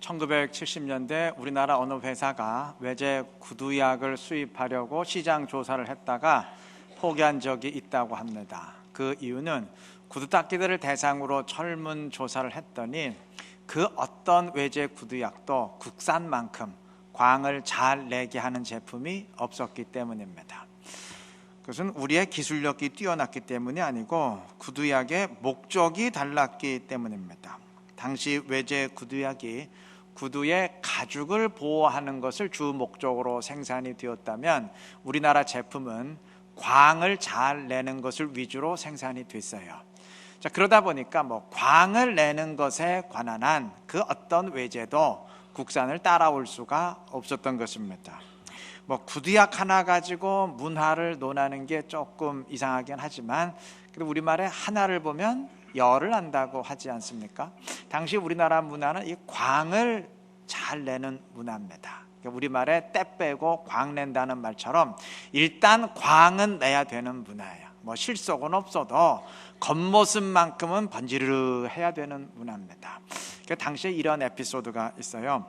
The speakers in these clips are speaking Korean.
1970년대 우리나라 어느 회사가 외제 구두약을 수입하려고 시장 조사를 했다가 포기한 적이 있다고 합니다. 그 이유는 구두 닦이들을 대상으로 설문 조사를 했더니 그 어떤 외제 구두약도 국산만큼 광을 잘 내게 하는 제품이 없었기 때문입니다. 그것은 우리의 기술력이 뛰어났기 때문이 아니고 구두약의 목적이 달랐기 때문입니다. 당시 외제 구두약이 구두의 가죽을 보호하는 것을 주 목적으로 생산이 되었다면 우리나라 제품은 광을 잘 내는 것을 위주로 생산이 됐어요. 자, 그러다 보니까 광을 내는 것에 관한 한 그 어떤 외제도 국산을 따라올 수가 없었던 것입니다. 구두약 하나 가지고 문화를 논하는 게 조금 이상하긴 하지만 그래도 우리말에 하나를 보면 열을 안다고 하지 않습니까? 당시 우리나라 문화는 이 광을 잘 내는 문화입니다. 우리말에 때 빼고 광 낸다는 말처럼 일단 광은 내야 되는 문화예요. 실속은 없어도 겉모습만큼은 번지르르해야 되는 문화입니다. 당시에 이런 에피소드가 있어요.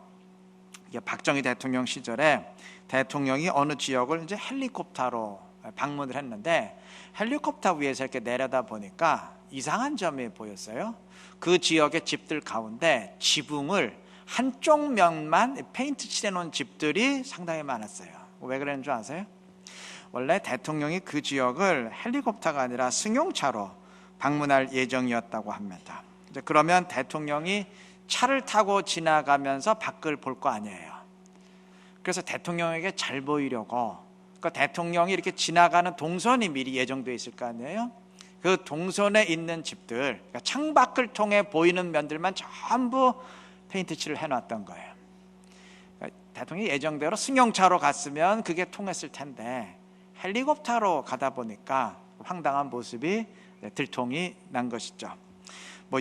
박정희 대통령 시절에 대통령이 어느 지역을 이제 헬리콥터로 방문을 했는데 헬리콥터 위에서 이렇게 내려다 보니까 이상한 점이 보였어요. 그 지역의 집들 가운데 지붕을 한쪽 면만 페인트 칠해놓은 집들이 상당히 많았어요. 왜 그랬는 줄 아세요? 원래 대통령이 그 지역을 헬리콥터가 아니라 승용차로 방문할 예정이었다고 합니다. 이제 그러면 대통령이 차를 타고 지나가면서 밖을 볼 거 아니에요. 그래서 대통령에게 잘 보이려고 대통령이 이렇게 지나가는 동선이 미리 예정되어 있을 거 아니에요. 그 동선에 있는 집들, 창밖을 통해 보이는 면들만 전부 페인트칠을 해놨던 거예요. 대통령이 예정대로 승용차로 갔으면 그게 통했을 텐데 헬리콥터로 가다 보니까 황당한 모습이 들통이 난 것이죠.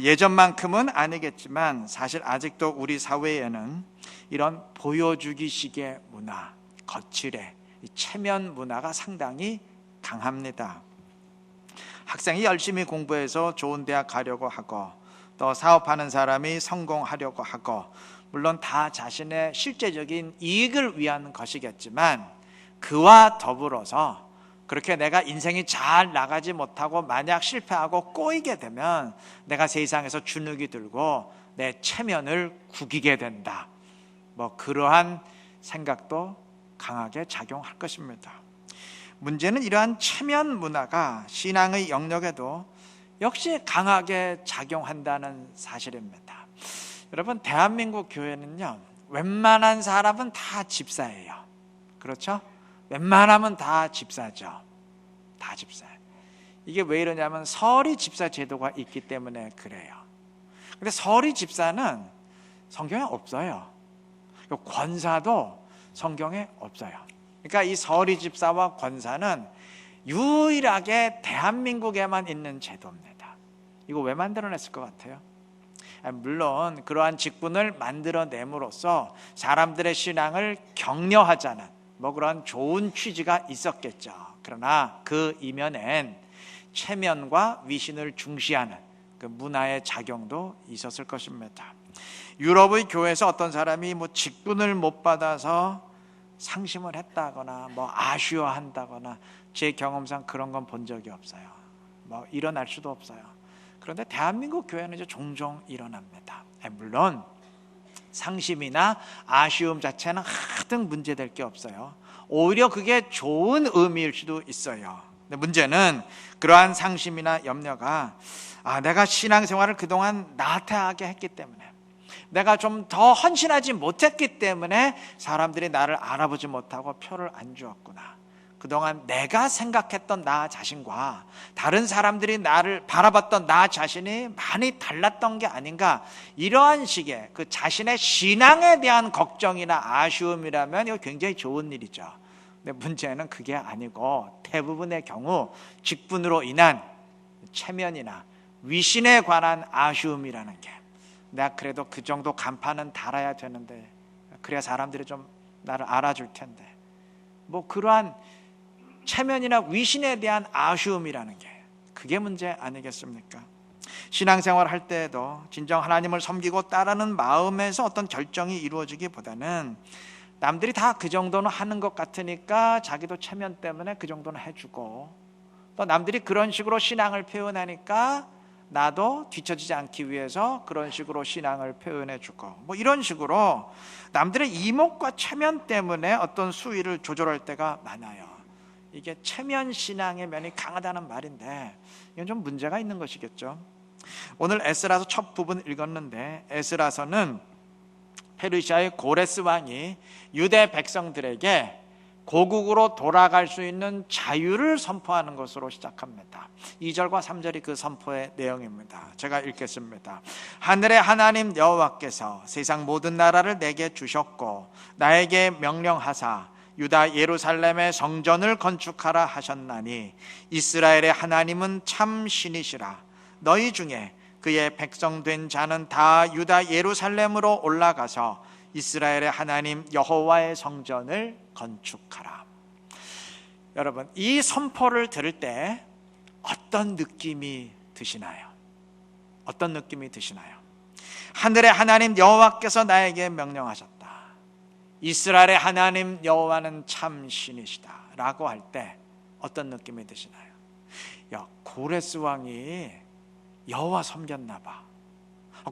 예전만큼은 아니겠지만 사실 아직도 우리 사회에는 이런 보여주기식의 문화, 거칠의 체면 문화가 상당히 강합니다. 학생이 열심히 공부해서 좋은 대학 가려고 하고 또 사업하는 사람이 성공하려고 하고 물론 다 자신의 실제적인 이익을 위한 것이겠지만 그와 더불어서 그렇게 내가 인생이 잘 나가지 못하고 만약 실패하고 꼬이게 되면 내가 세상에서 주눅이 들고 내 체면을 구기게 된다. 그러한 생각도 강하게 작용할 것입니다. 문제는 이러한 체면 문화가 신앙의 영역에도 역시 강하게 작용한다는 사실입니다. 여러분, 대한민국 교회는요, 웬만한 사람은 다 집사예요. 그렇죠? 웬만하면 다 집사죠. 다 집사예요. 이게 왜 이러냐면 서리 집사 제도가 있기 때문에 그래요. 근데 서리 집사는 성경에 없어요. 권사도 성경에 없어요. 그러니까 이 서리 집사와 권사는 유일하게 대한민국에만 있는 제도입니다. 이거 왜 만들어냈을 것 같아요? 물론 그러한 직분을 만들어냄으로써 사람들의 신앙을 격려하자는 그런 좋은 취지가 있었겠죠. 그러나 그 이면엔 체면과 위신을 중시하는 그 문화의 작용도 있었을 것입니다. 유럽의 교회에서 어떤 사람이 직분을 못 받아서 상심을 했다거나 아쉬워한다거나 제 경험상 그런 건 본 적이 없어요. 일어날 수도 없어요. 그런데 대한민국 교회는 이제 종종 일어납니다. 물론 상심이나 아쉬움 자체는 하등 문제될 게 없어요. 오히려 그게 좋은 의미일 수도 있어요. 근데 문제는 그러한 상심이나 염려가 내가 신앙생활을 그동안 나태하게 했기 때문에 내가 좀 더 헌신하지 못했기 때문에 사람들이 나를 알아보지 못하고 표를 안 주었구나. 그동안 내가 생각했던 나 자신과 다른 사람들이 나를 바라봤던 나 자신이 많이 달랐던 게 아닌가. 이러한 식의 그 자신의 신앙에 대한 걱정이나 아쉬움이라면 이거 굉장히 좋은 일이죠. 근데 문제는 그게 아니고 대부분의 경우 직분으로 인한 체면이나 위신에 관한 아쉬움이라는 게 내가 그래도 그 정도 간판은 달아야 되는데 그래야 사람들이 좀 나를 알아줄 텐데 그러한 체면이나 위신에 대한 아쉬움이라는 게 그게 문제 아니겠습니까? 신앙생활 할 때에도 진정 하나님을 섬기고 따르는 마음에서 어떤 결정이 이루어지기보다는 남들이 다 그 정도는 하는 것 같으니까 자기도 체면 때문에 그 정도는 해주고, 또 남들이 그런 식으로 신앙을 표현하니까 나도 뒤처지지 않기 위해서 그런 식으로 신앙을 표현해주고, 뭐 이런 식으로 남들의 이목과 체면 때문에 어떤 수위를 조절할 때가 많아요. 이게 체면 신앙의 면이 강하다는 말인데 이건 좀 문제가 있는 것이겠죠. 오늘 에스라서 첫 부분 읽었는데, 에스라서는 페르시아의 고레스 왕이 유대 백성들에게 고국으로 돌아갈 수 있는 자유를 선포하는 것으로 시작합니다. 2절과 3절이 그 선포의 내용입니다. 제가 읽겠습니다. 하늘의 하나님 여호와께서 세상 모든 나라를 내게 주셨고 나에게 명령하사 유다 예루살렘의 성전을 건축하라 하셨나니 이스라엘의 하나님은 참 신이시라. 너희 중에 그의 백성 된 자는 다 유다 예루살렘으로 올라가서 이스라엘의 하나님 여호와의 성전을 건축하라. 여러분, 이 선포를 들을 때 어떤 느낌이 드시나요? 어떤 느낌이 드시나요? 하늘의 하나님 여호와께서 나에게 명령하셨다. 이스라엘의 하나님 여호와는 참 신이시다 라고 할 때 어떤 느낌이 드시나요? 야, 고레스 왕이 여호와 섬겼나 봐.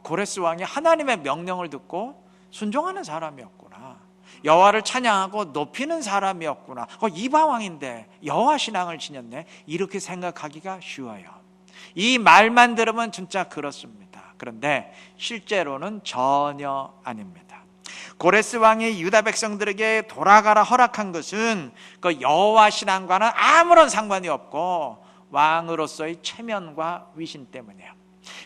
고레스 왕이 하나님의 명령을 듣고 순종하는 사람이었구나. 여호와를 찬양하고 높이는 사람이었구나. 이방 왕인데 여호와 신앙을 지녔네. 이렇게 생각하기가 쉬워요. 이 말만 들으면 진짜 그렇습니다. 그런데 실제로는 전혀 아닙니다. 고레스 왕이 유다 백성들에게 돌아가라 허락한 것은 그 여호와 신앙과는 아무런 상관이 없고 왕으로서의 체면과 위신 때문이에요.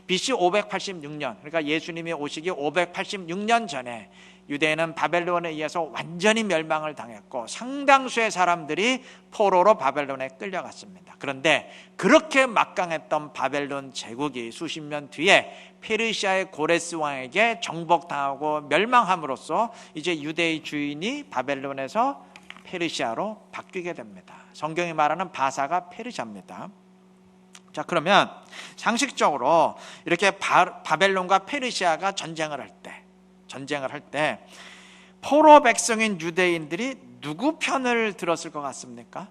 BC 586년, 그러니까 예수님이 오시기 586년 전에 유대인은 바벨론에 의해서 완전히 멸망을 당했고 상당수의 사람들이 포로로 바벨론에 끌려갔습니다. 그런데 그렇게 막강했던 바벨론 제국이 수십 년 뒤에 페르시아의 고레스 왕에게 정복당하고 멸망함으로써 이제 유대의 주인이 바벨론에서 페르시아로 바뀌게 됩니다. 성경이 말하는 바사가 페르시아입니다. 자, 그러면 상식적으로 이렇게 바벨론과 페르시아가 전쟁을 할 때 포로 백성인 유대인들이 누구 편을 들었을 것 같습니까?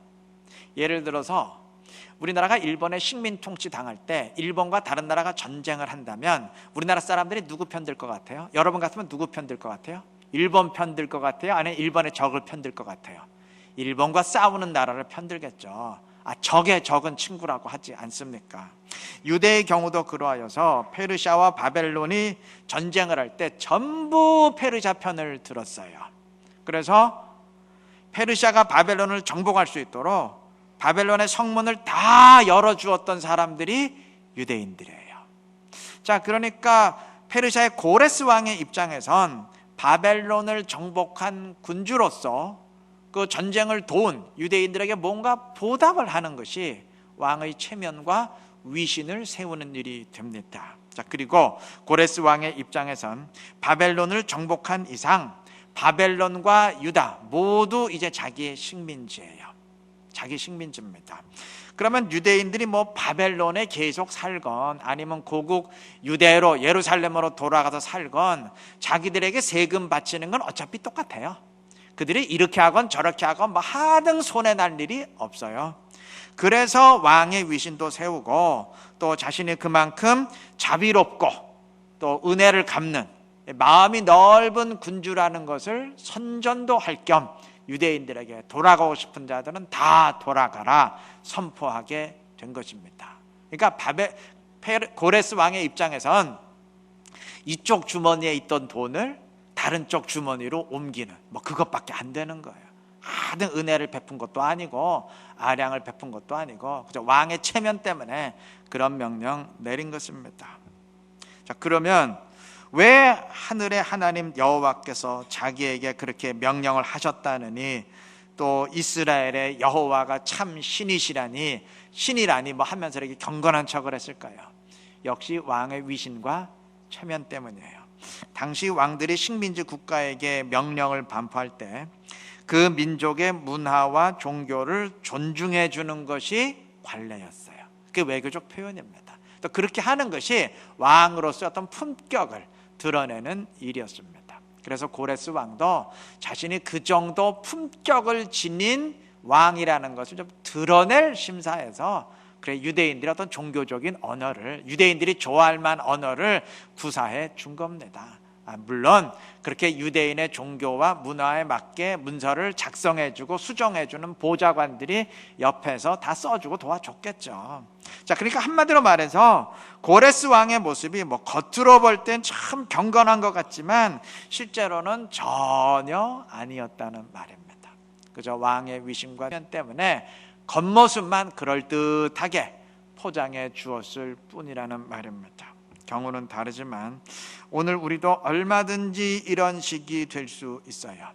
예를 들어서 우리나라가 일본의 식민 통치 당할 때 일본과 다른 나라가 전쟁을 한다면 우리나라 사람들이 누구 편 들 것 같아요? 여러분 같으면 누구 편 들 것 같아요? 일본 편 들 것 같아요? 아니면 일본의 적을 편 들 것 같아요? 일본과 싸우는 나라를 편들겠죠. 적의 적은 친구라고 하지 않습니까? 유대의 경우도 그러하여서 페르시아와 바벨론이 전쟁을 할 때 전부 페르시아 편을 들었어요. 그래서 페르시아가 바벨론을 정복할 수 있도록 바벨론의 성문을 다 열어주었던 사람들이 유대인들이에요. 자, 그러니까 페르시아의 고레스 왕의 입장에선 바벨론을 정복한 군주로서 그 전쟁을 도운 유대인들에게 뭔가 보답을 하는 것이 왕의 체면과 위신을 세우는 일이 됩니다. 자, 그리고 고레스 왕의 입장에선 바벨론을 정복한 이상 바벨론과 유다 모두 이제 자기의 식민지예요. 자기 식민지입니다. 그러면 유대인들이 뭐 바벨론에 계속 살건 아니면 고국 유대로 예루살렘으로 돌아가서 살건 자기들에게 세금 바치는 건 어차피 똑같아요. 그들이 이렇게 하건 저렇게 하건 뭐 하등 손해 날 일이 없어요. 그래서 왕의 위신도 세우고 또 자신이 그만큼 자비롭고 또 은혜를 갚는 마음이 넓은 군주라는 것을 선전도 할 겸 유대인들에게 돌아가고 싶은 자들은 다 돌아가라 선포하게 된 것입니다. 그러니까 고레스 왕의 입장에선 이쪽 주머니에 있던 돈을 다른 쪽 주머니로 옮기는 뭐 그것밖에 안 되는 거예요. 하등 은혜를 베푼 것도 아니고 아량을 베푼 것도 아니고 그저 왕의 체면 때문에 그런 명령 내린 것입니다. 자, 그러면 왜 하늘의 하나님 여호와께서 자기에게 그렇게 명령을 하셨다느니 또 이스라엘의 여호와가 참 신이시라니 신이라니 뭐 하면서 이렇게 경건한 척을 했을까요? 역시 왕의 위신과 체면 때문이에요. 당시 왕들이 식민지 국가에게 명령을 반포할 때 그 민족의 문화와 종교를 존중해 주는 것이 관례였어요. 그게 외교적 표현입니다. 또 그렇게 하는 것이 왕으로서 어떤 품격을 드러내는 일이었습니다. 그래서 고레스 왕도 자신이 그 정도 품격을 지닌 왕이라는 것을 좀 드러낼 심사에서 그래 유대인들의 어떤 종교적인 언어를, 유대인들이 좋아할 만한 언어를 구사해 준 겁니다. 물론 그렇게 유대인의 종교와 문화에 맞게 문서를 작성해주고 수정해주는 보좌관들이 옆에서 다 써주고 도와줬겠죠. 자, 그러니까 한마디로 말해서 고레스 왕의 모습이 뭐 겉으로 볼 땐 참 경건한 것 같지만 실제로는 전혀 아니었다는 말입니다. 그저 왕의 위신과 면 때문에 겉모습만 그럴듯하게 포장해 주었을 뿐이라는 말입니다. 경우는 다르지만 오늘 우리도 얼마든지 이런 식이 될 수 있어요.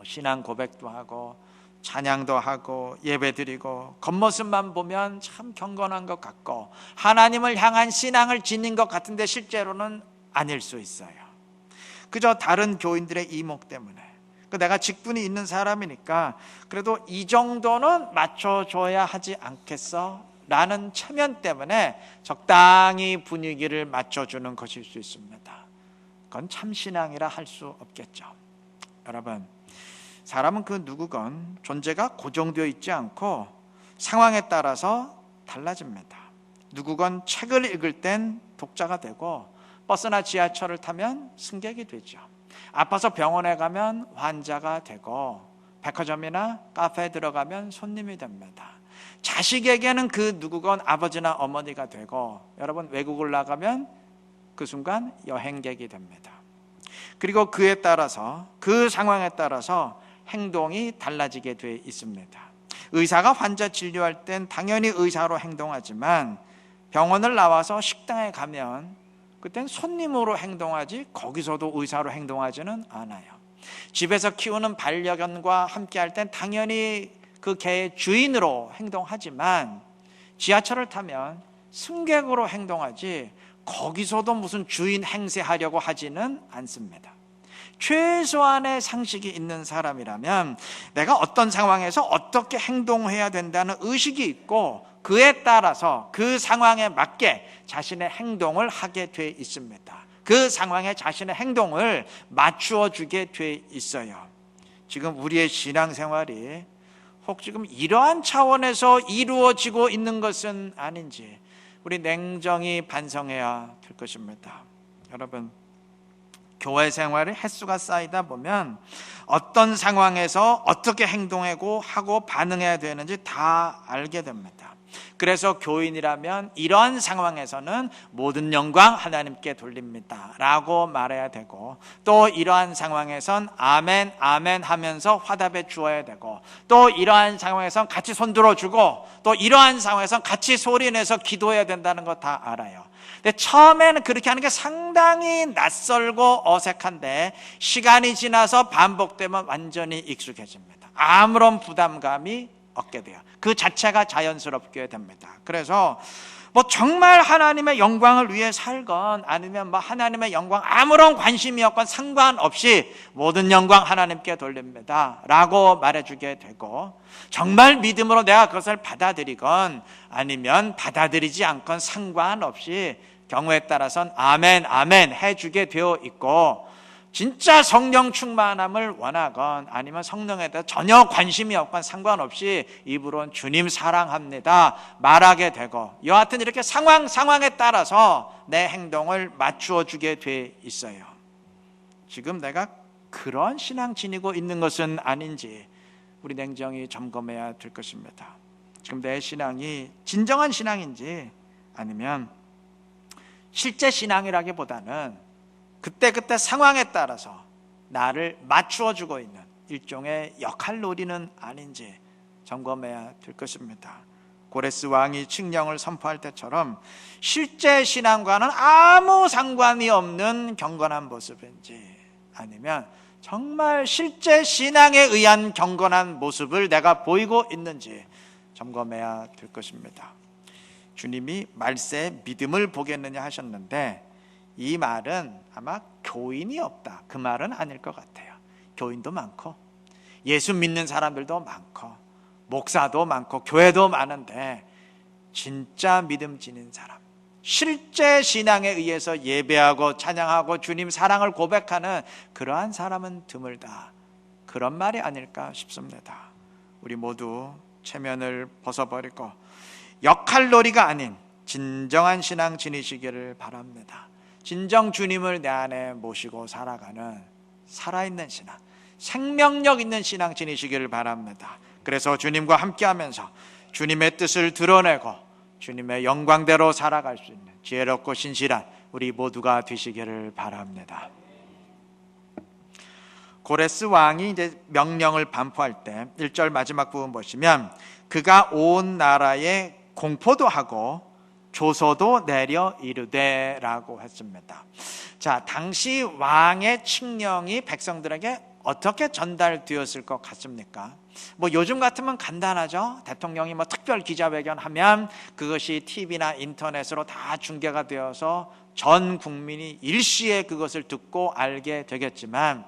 신앙 고백도 하고 찬양도 하고 예배드리고 겉모습만 보면 참 경건한 것 같고 하나님을 향한 신앙을 지닌 것 같은데 실제로는 아닐 수 있어요. 그저 다른 교인들의 이목 때문에 내가 직분이 있는 사람이니까 그래도 이 정도는 맞춰줘야 하지 않겠어? 라는 체면 때문에 적당히 분위기를 맞춰주는 것일 수 있습니다. 그건 참신앙이라 할 수 없겠죠. 여러분, 사람은 그 누구건 존재가 고정되어 있지 않고 상황에 따라서 달라집니다. 누구건 책을 읽을 땐 독자가 되고 버스나 지하철을 타면 승객이 되죠. 아파서 병원에 가면 환자가 되고 백화점이나 카페에 들어가면 손님이 됩니다. 자식에게는 그 누구건 아버지나 어머니가 되고 여러분 외국을 나가면 그 순간 여행객이 됩니다. 그리고 그에 따라서 그 상황에 따라서 행동이 달라지게 돼 있습니다. 의사가 환자 진료할 땐 당연히 의사로 행동하지만 병원을 나와서 식당에 가면 그땐 손님으로 행동하지 거기서도 의사로 행동하지는 않아요. 집에서 키우는 반려견과 함께할 땐 당연히 그 개의 주인으로 행동하지만 지하철을 타면 승객으로 행동하지 거기서도 무슨 주인 행세하려고 하지는 않습니다. 최소한의 상식이 있는 사람이라면 내가 어떤 상황에서 어떻게 행동해야 된다는 의식이 있고 그에 따라서 그 상황에 맞게 자신의 행동을 하게 돼 있습니다. 그 상황에 자신의 행동을 맞추어 주게 돼 있어요. 지금 우리의 신앙생활이 혹 지금 이러한 차원에서 이루어지고 있는 것은 아닌지 우리 냉정히 반성해야 될 것입니다. 여러분, 교회 생활의 횟수가 쌓이다 보면 어떤 상황에서 어떻게 행동하고 하고 반응해야 되는지 다 알게 됩니다. 그래서 교인이라면 이러한 상황에서는 모든 영광 하나님께 돌립니다 라고 말해야 되고 또 이러한 상황에선 아멘 아멘 하면서 화답해 주어야 되고 또 이러한 상황에선 같이 손들어 주고 또 이러한 상황에선 같이 소리내서 기도해야 된다는 거 다 알아요. 근데 처음에는 그렇게 하는 게 상당히 낯설고 어색한데 시간이 지나서 반복되면 완전히 익숙해집니다. 아무런 부담감이 얻게 돼요. 그 자체가 자연스럽게 됩니다. 그래서 뭐 정말 하나님의 영광을 위해 살건 아니면 뭐 하나님의 영광 아무런 관심이 없건 상관없이 모든 영광 하나님께 돌립니다 라고 말해주게 되고 정말 믿음으로 내가 그것을 받아들이건 아니면 받아들이지 않건 상관없이 경우에 따라서는 아멘 아멘 해주게 되어 있고 진짜 성령 충만함을 원하건 아니면 성령에 대해 전혀 관심이 없건 상관없이 입으로는 주님 사랑합니다 말하게 되고 여하튼 이렇게 상황에 따라서 내 행동을 맞추어 주게 돼 있어요. 지금 내가 그런 신앙 지니고 있는 것은 아닌지 우리 냉정히 점검해야 될 것입니다. 지금 내 신앙이 진정한 신앙인지 아니면 실제 신앙이라기보다는 그때 상황에 따라서 나를 맞추어 주고 있는 일종의 역할놀이는 아닌지 점검해야 될 것입니다. 고레스 왕이 칙령을 선포할 때처럼 실제 신앙과는 아무 상관이 없는 경건한 모습인지 아니면 정말 실제 신앙에 의한 경건한 모습을 내가 보이고 있는지 점검해야 될 것입니다. 주님이 말세에 믿음을 보겠느냐 하셨는데 이 말은 아마 교인이 없다 그 말은 아닐 것 같아요. 교인도 많고 예수 믿는 사람들도 많고 목사도 많고 교회도 많은데 진짜 믿음 지닌 사람 실제 신앙에 의해서 예배하고 찬양하고 주님 사랑을 고백하는 그러한 사람은 드물다. 그런 말이 아닐까 싶습니다. 우리 모두 체면을 벗어버리고 역할놀이가 아닌 진정한 신앙 지니시기를 바랍니다. 진정 주님을 내 안에 모시고 살아가는 살아있는 신앙, 생명력 있는 신앙 지니시기를 바랍니다. 그래서 주님과 함께하면서 주님의 뜻을 드러내고 주님의 영광대로 살아갈 수 있는 지혜롭고 신실한 우리 모두가 되시기를 바랍니다. 고레스 왕이 이제 명령을 반포할 때 1절 마지막 부분 보시면 그가 온 나라에 공포도 하고 조서도 내려 이르되라고 했습니다. 자, 당시 왕의 칙령이 백성들에게 어떻게 전달되었을 것 같습니까? 요즘 같으면 간단하죠. 대통령이 특별 기자회견하면 그것이 TV나 인터넷으로 다 중계가 되어서 전 국민이 일시에 그것을 듣고 알게 되겠지만,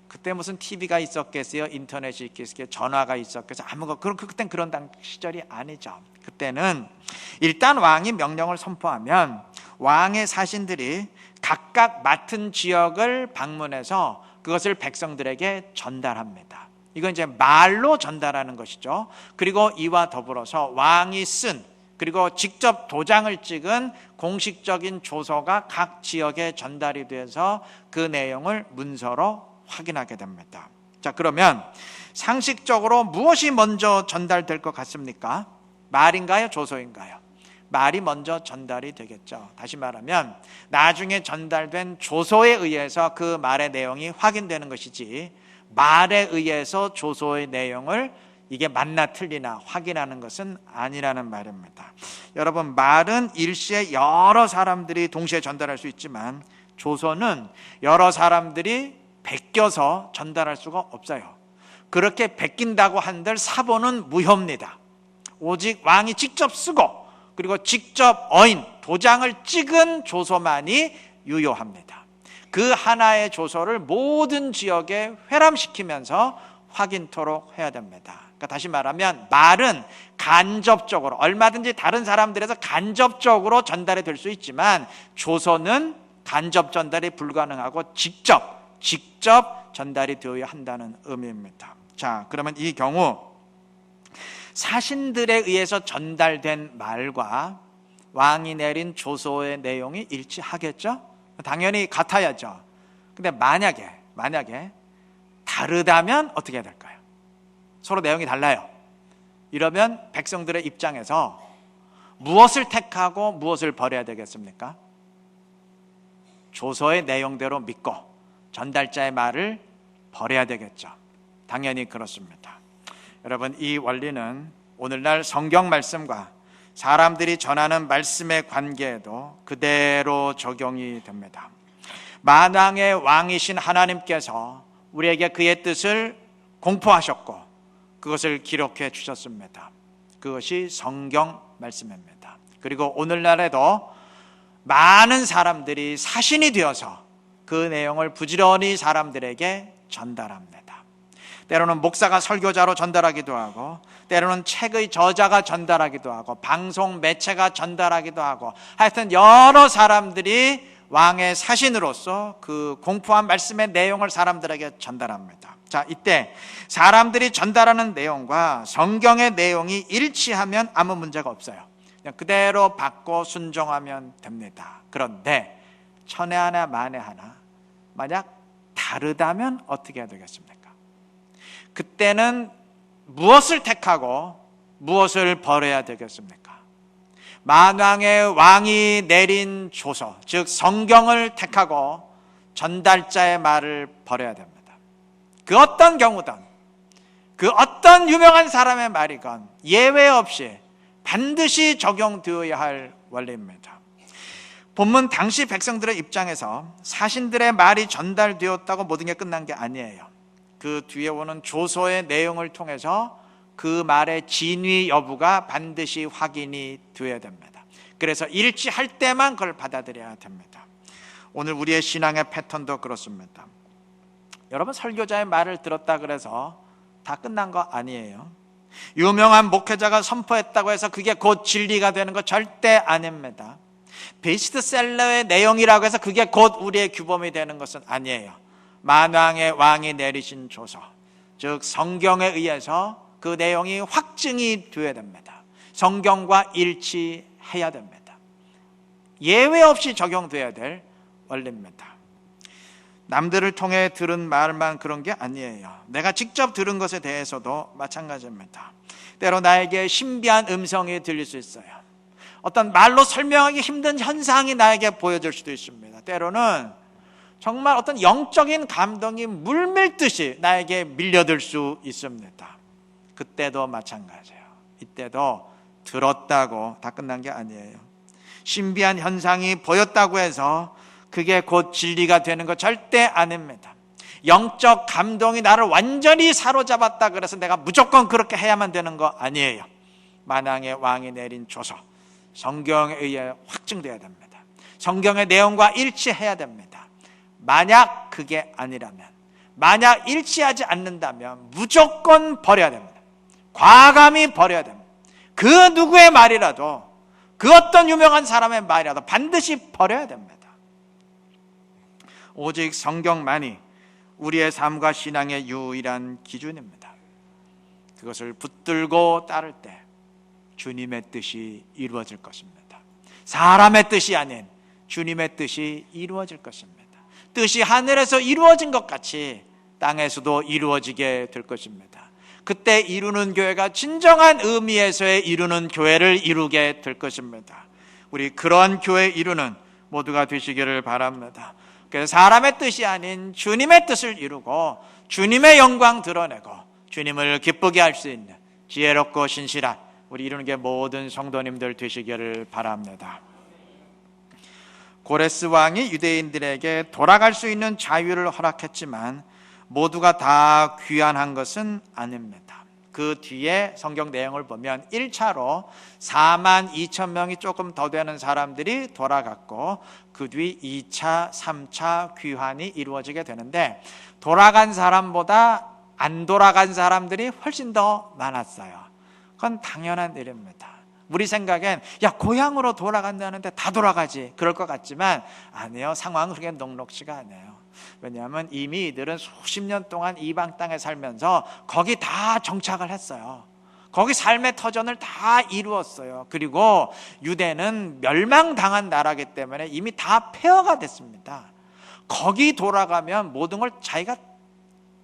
그때 무슨 TV가 있었겠어요? 인터넷이 있겠어요? 전화가 있었겠어요? 그땐 그런 시절이 아니죠. 그때는 일단 왕이 명령을 선포하면 왕의 사신들이 각각 맡은 지역을 방문해서 그것을 백성들에게 전달합니다. 이건 이제 말로 전달하는 것이죠. 그리고 이와 더불어서 왕이 쓴, 그리고 직접 도장을 찍은 공식적인 조서가 각 지역에 전달이 돼서 그 내용을 문서로 확인하게 됩니다. 자, 그러면 상식적으로 무엇이 먼저 전달될 것 같습니까? 말인가요? 조서인가요? 말이 먼저 전달이 되겠죠. 다시 말하면 나중에 전달된 조서에 의해서 그 말의 내용이 확인되는 것이지, 말에 의해서 조서의 내용을 이게 맞나 틀리나 확인하는 것은 아니라는 말입니다. 여러분, 말은 일시에 여러 사람들이 동시에 전달할 수 있지만 조서는 여러 사람들이 베껴서 전달할 수가 없어요. 그렇게 베낀다고 한들 사본은 무효입니다. 오직 왕이 직접 쓰고 그리고 직접 어인, 도장을 찍은 조서만이 유효합니다. 그 하나의 조서를 모든 지역에 회람시키면서 확인토록 해야 됩니다. 그러니까 다시 말하면 말은 간접적으로, 얼마든지 다른 사람들에서 간접적으로 전달이 될 수 있지만 조서는 간접 전달이 불가능하고 직접 전달이 되어야 한다는 의미입니다. 자, 그러면 이 경우 사신들에 의해서 전달된 말과 왕이 내린 조서의 내용이 일치하겠죠? 당연히 같아야죠. 근데 만약에 다르다면 어떻게 해야 될까요? 서로 내용이 달라요. 이러면 백성들의 입장에서 무엇을 택하고 무엇을 버려야 되겠습니까? 조서의 내용대로 믿고 전달자의 말을 버려야 되겠죠. 당연히 그렇습니다. 여러분, 이 원리는 오늘날 성경 말씀과 사람들이 전하는 말씀의 관계에도 그대로 적용이 됩니다. 만왕의 왕이신 하나님께서 우리에게 그의 뜻을 공포하셨고 그것을 기록해 주셨습니다. 그것이 성경 말씀입니다. 그리고 오늘날에도 많은 사람들이 사신이 되어서 그 내용을 부지런히 사람들에게 전달합니다. 때로는 목사가 설교자로 전달하기도 하고, 때로는 책의 저자가 전달하기도 하고, 방송 매체가 전달하기도 하고, 하여튼 여러 사람들이 왕의 사신으로서 그 공포한 말씀의 내용을 사람들에게 전달합니다. 자, 이때 사람들이 전달하는 내용과 성경의 내용이 일치하면 아무 문제가 없어요. 그냥 그대로 받고 순종하면 됩니다. 그런데 천에 하나 만에 하나 만약 다르다면 어떻게 해야 되겠습니까? 그때는 무엇을 택하고 무엇을 버려야 되겠습니까? 만왕의 왕이 내린 조서, 즉 성경을 택하고 전달자의 말을 버려야 됩니다. 그 어떤 경우든, 그 어떤 유명한 사람의 말이건 예외 없이 반드시 적용되어야 할 원리입니다. 본문 당시 백성들의 입장에서 사신들의 말이 전달되었다고 모든 게 끝난 게 아니에요. 그 뒤에 오는 조서의 내용을 통해서 그 말의 진위 여부가 반드시 확인이 되어야 됩니다. 그래서 일치할 때만 그걸 받아들여야 됩니다. 오늘 우리의 신앙의 패턴도 그렇습니다. 여러분, 설교자의 말을 들었다 그래서 다 끝난 거 아니에요. 유명한 목회자가 선포했다고 해서 그게 곧 진리가 되는 거 절대 아닙니다. 베스트셀러의 내용이라고 해서 그게 곧 우리의 규범이 되는 것은 아니에요. 만왕의 왕이 내리신 조서, 즉 성경에 의해서 그 내용이 확증이 되어야 됩니다. 성경과 일치해야 됩니다. 예외 없이 적용돼야 될 원리입니다. 남들을 통해 들은 말만 그런 게 아니에요. 내가 직접 들은 것에 대해서도 마찬가지입니다. 때로 나에게 신비한 음성이 들릴 수 있어요. 어떤 말로 설명하기 힘든 현상이 나에게 보여질 수도 있습니다. 때로는 정말 어떤 영적인 감동이 물밀듯이 나에게 밀려들 수 있습니다. 그때도 마찬가지예요. 이때도 들었다고 다 끝난 게 아니에요. 신비한 현상이 보였다고 해서 그게 곧 진리가 되는 것 절대 아닙니다. 영적 감동이 나를 완전히 사로잡았다 그래서 내가 무조건 그렇게 해야만 되는 거 아니에요. 만왕의 왕이 내린 조서, 성경에 의해 확증돼야 됩니다. 성경의 내용과 일치해야 됩니다. 만약 그게 아니라면, 만약 일치하지 않는다면 무조건 버려야 됩니다. 과감히 버려야 됩니다. 그 누구의 말이라도, 그 어떤 유명한 사람의 말이라도 반드시 버려야 됩니다. 오직 성경만이 우리의 삶과 신앙의 유일한 기준입니다. 그것을 붙들고 따를 때 주님의 뜻이 이루어질 것입니다. 사람의 뜻이 아닌 주님의 뜻이 이루어질 것입니다. 뜻이 하늘에서 이루어진 것 같이 땅에서도 이루어지게 될 것입니다. 그때 이루는 교회가 진정한 의미에서의 이루는 교회를 이루게 될 것입니다. 우리 그런 교회 이루는 모두가 되시기를 바랍니다. 그래서 사람의 뜻이 아닌 주님의 뜻을 이루고 주님의 영광 드러내고 주님을 기쁘게 할 수 있는 지혜롭고 신실한 우리 이루는 게 모든 성도님들 되시기를 바랍니다. 고레스 왕이 유대인들에게 돌아갈 수 있는 자유를 허락했지만 모두가 다 귀환한 것은 아닙니다. 그 뒤에 성경 내용을 보면 1차로 4만 2천 명이 조금 더 되는 사람들이 돌아갔고 그 뒤 2차, 3차 귀환이 이루어지게 되는데 돌아간 사람보다 안 돌아간 사람들이 훨씬 더 많았어요. 그건 당연한 일입니다. 우리 생각엔 야 고향으로 돌아간다는데 다 돌아가지 그럴 것 같지만 아니에요. 상황은 그렇게 녹록지가 않아요. 왜냐하면 이미 이들은 수십 년 동안 이방 땅에 살면서 거기 다 정착을 했어요. 거기 삶의 터전을 다 이루었어요. 그리고 유대는 멸망당한 나라이기 때문에 이미 다 폐허가 됐습니다. 거기 돌아가면 모든 걸 자기가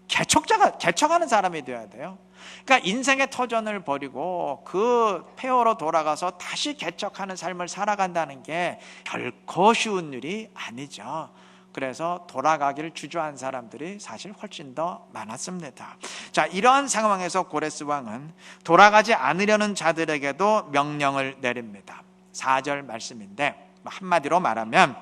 개척하는 사람이 되어야 돼요. 그러니까 인생의 터전을 버리고 그 폐허로 돌아가서 다시 개척하는 삶을 살아간다는 게 결코 쉬운 일이 아니죠. 그래서 돌아가기를 주저한 사람들이 사실 훨씬 더 많았습니다. 자, 이러한 상황에서 고레스 왕은 돌아가지 않으려는 자들에게도 명령을 내립니다. 4절 말씀인데 한마디로 말하면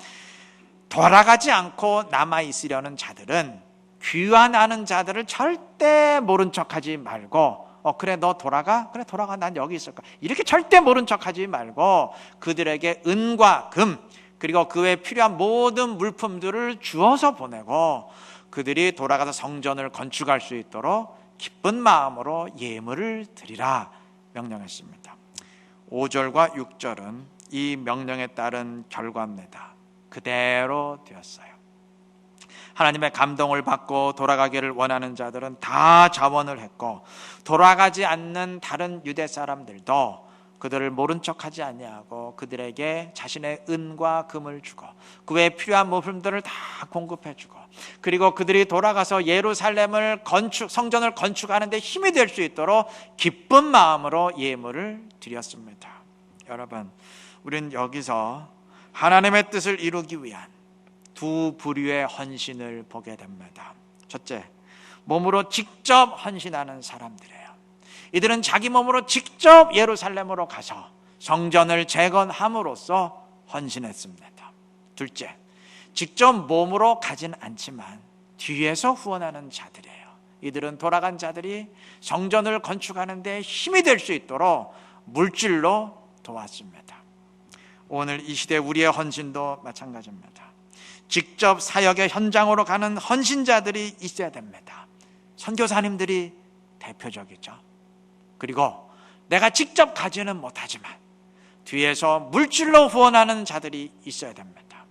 돌아가지 않고 남아있으려는 자들은 귀환하는 자들을 절대 모른 척하지 말고 그래 너 돌아가? 그래 돌아가 난 여기 있을 거야. 이렇게 절대 모른 척하지 말고 그들에게 은과 금 그리고 그 외에 필요한 모든 물품들을 주어서 보내고 그들이 돌아가서 성전을 건축할 수 있도록 기쁜 마음으로 예물을 드리라 명령했습니다. 5절과 6절은 이 명령에 따른 결과입니다. 그대로 되었어요. 하나님의 감동을 받고 돌아가기를 원하는 자들은 다 자원을 했고 돌아가지 않는 다른 유대 사람들도 그들을 모른 척하지 아니하고 그들에게 자신의 은과 금을 주고 그 외에 필요한 물품들을 다 공급해주고 그리고 그들이 돌아가서 예루살렘을 성전을 건축하는 데 힘이 될 수 있도록 기쁜 마음으로 예물을 드렸습니다. 여러분, 우리는 여기서 하나님의 뜻을 이루기 위한 두 부류의 헌신을 보게 됩니다. 첫째, 몸으로 직접 헌신하는 사람들이에요. 이들은 자기 몸으로 직접 예루살렘으로 가서 성전을 재건함으로써 헌신했습니다. 둘째, 직접 몸으로 가진 않지만 뒤에서 후원하는 자들이에요. 이들은 돌아간 자들이 성전을 건축하는 데 힘이 될 수 있도록 물질로 도왔습니다. 오늘 이 시대 우리의 헌신도 마찬가지입니다. 직접 사역의 현장으로 가는 헌신자들이 있어야 됩니다. 선교사님들이 대표적이죠. 그리고 내가 직접 가지는 못하지만 뒤에서 물질로 후원하는 자들이 있어야 됩니다.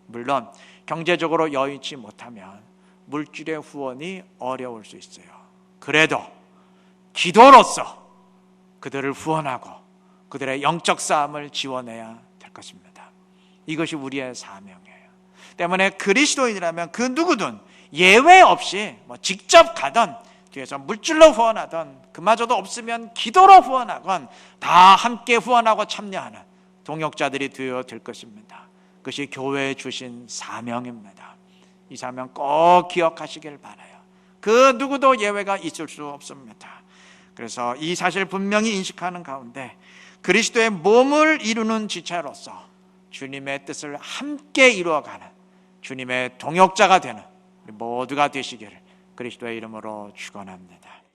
물론 경제적으로 여의치 못하면 물질의 후원이 어려울 수 있어요. 그래도 기도로서 그들을 후원하고 그들의 영적 싸움을 지원해야 될 것입니다. 이것이 우리의 사명이에요. 때문에 그리스도인이라면 그 누구든 예외 없이 직접 가든 뒤에서 물질로 후원하든 그마저도 없으면 기도로 후원하건 다 함께 후원하고 참여하는 동역자들이 되어야 될 것입니다. 그것이 교회에 주신 사명입니다. 이 사명 꼭 기억하시길 바라요. 그 누구도 예외가 있을 수 없습니다. 그래서 이 사실 분명히 인식하는 가운데 그리스도의 몸을 이루는 지체로서 주님의 뜻을 함께 이루어가는 주님의 동역자가 되는 우리 모두가 되시기를 그리스도의 이름으로 축원합니다.